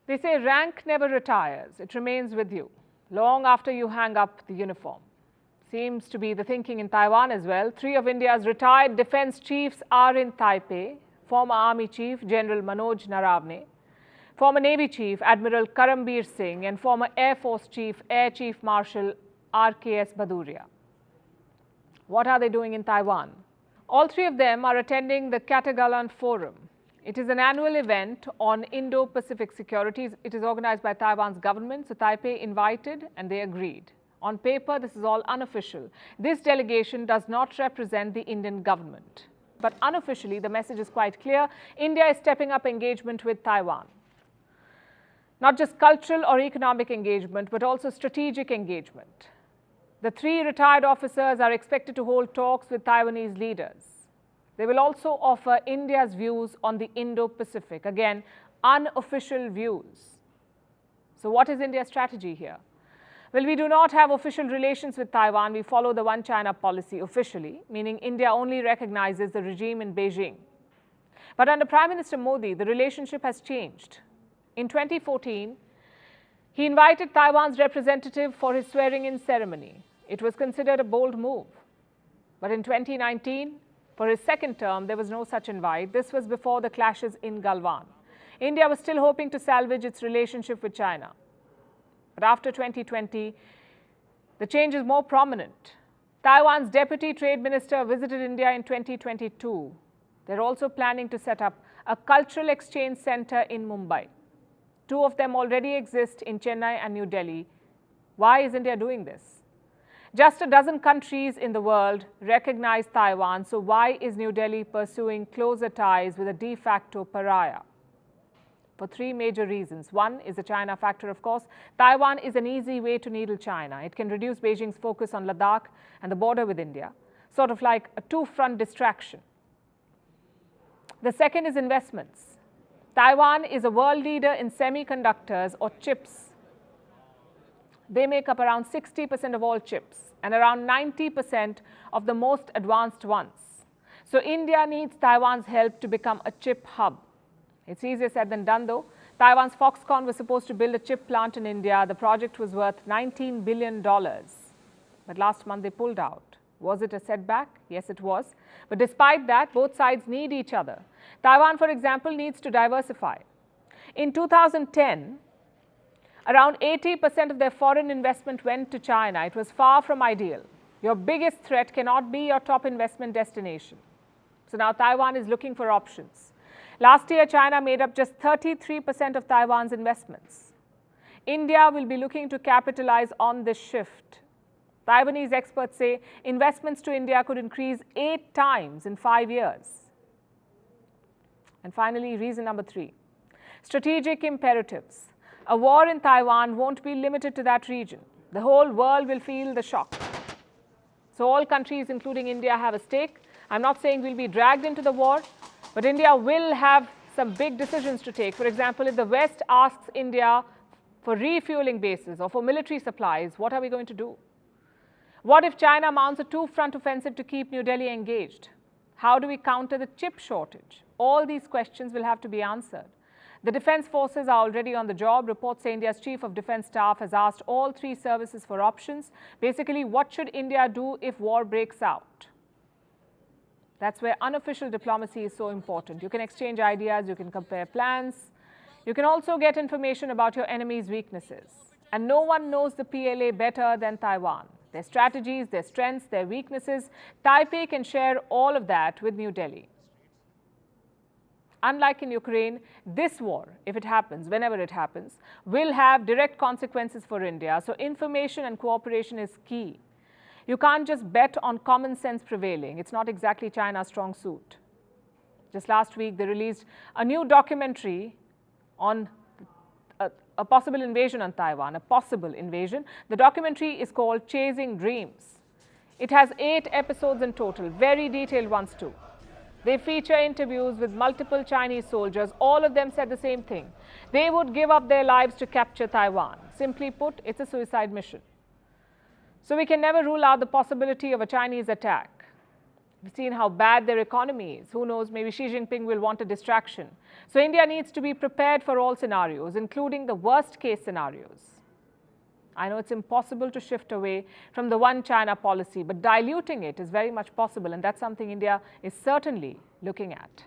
They say rank never retires, it remains with you long after you hang up the uniform. Seems to be the thinking in Taiwan as well. 3 of India's retired defense chiefs are in Taipei. Former Army Chief General Manoj Naravne, former Navy Chief Admiral Karambir Singh, and former Air Force Chief Air Chief Marshal RKS Bhaduria. What are they doing in Taiwan? All 3 of them are attending the Catering Forum. It is an annual event on Indo-Pacific security. It is organized by Taiwan's government, so Taipei invited and they agreed. On paper, this is all unofficial. This delegation does not represent the Indian government. But unofficially, the message is quite clear. India is stepping up engagement with Taiwan. Not just cultural or economic engagement, but also strategic engagement. The 3 retired officers are expected to hold talks with Taiwanese leaders. They will also offer India's views on the Indo-Pacific. Again, unofficial views. So what is India's strategy here? Well, we do not have official relations with Taiwan. We follow the One China policy officially, meaning India only recognizes the regime in Beijing. But under Prime Minister Modi, the relationship has changed. In 2014, he invited Taiwan's representative for his swearing-in ceremony. It was considered a bold move. But in 2019, for his second term, there was no such invite. This was before the clashes in Galwan. India was still hoping to salvage its relationship with China. But after 2020, the change is more prominent. Taiwan's Deputy Trade Minister visited India in 2022. They're also planning to set up a cultural exchange center in Mumbai. 2 of them already exist in Chennai and New Delhi. Why is India doing this? Just a dozen countries in the world recognize Taiwan, so why is New Delhi pursuing closer ties with a de facto pariah? For 3 major reasons. 1 is the China factor, of course. Taiwan is an easy way to needle China. It can reduce Beijing's focus on Ladakh and the border with India, sort of like a 2-front distraction. The second is investments. Taiwan is a world leader in semiconductors or chips. They make up around 60% of all chips and around 90% of the most advanced ones. So India needs Taiwan's help to become a chip hub. It's easier said than done though. Taiwan's Foxconn was supposed to build a chip plant in India. The project was worth $19 billion. But last month they pulled out. Was it a setback? Yes, it was. But despite that, both sides need each other. Taiwan, for example, needs to diversify. In 2010, around 80% of their foreign investment went to China. It was far from ideal. Your biggest threat cannot be your top investment destination. So now Taiwan is looking for options. Last year, China made up just 33% of Taiwan's investments. India will be looking to capitalize on this shift. Taiwanese experts say investments to India could increase 8 times in 5 years. And finally, reason number 3, strategic imperatives. A war in Taiwan won't be limited to that region. The whole world will feel the shock. So all countries, including India, have a stake. I'm not saying we'll be dragged into the war, but India will have some big decisions to take. For example, if the West asks India for refueling bases or for military supplies, what are we going to do? What if China mounts a 2-front offensive to keep New Delhi engaged? How do we counter the chip shortage? All these questions will have to be answered. The defense forces are already on the job. Reports say India's Chief of Defense Staff has asked all 3 services for options. Basically, what should India do if war breaks out? That's where unofficial diplomacy is so important. You can exchange ideas, you can compare plans. You can also get information about your enemy's weaknesses. And no one knows the PLA better than Taiwan. Their strategies, their strengths, their weaknesses. Taipei can share all of that with New Delhi. Unlike in Ukraine, this war, if it happens, whenever it happens, will have direct consequences for India. So information and cooperation is key. You can't just bet on common sense prevailing. It's not exactly China's strong suit. Just last week, they released a new documentary on a possible invasion on Taiwan, a possible invasion. The documentary is called Chasing Dreams. It has 8 episodes in total, very detailed ones too. They feature interviews with multiple Chinese soldiers. All of them said the same thing. They would give up their lives to capture Taiwan. Simply put, it's a suicide mission. So we can never rule out the possibility of a Chinese attack. We've seen how bad their economy is. Who knows, maybe Xi Jinping will want a distraction. So India needs to be prepared for all scenarios, including the worst case scenarios. I know it's impossible to shift away from the one China policy, but diluting it is very much possible, and that's something India is certainly looking at.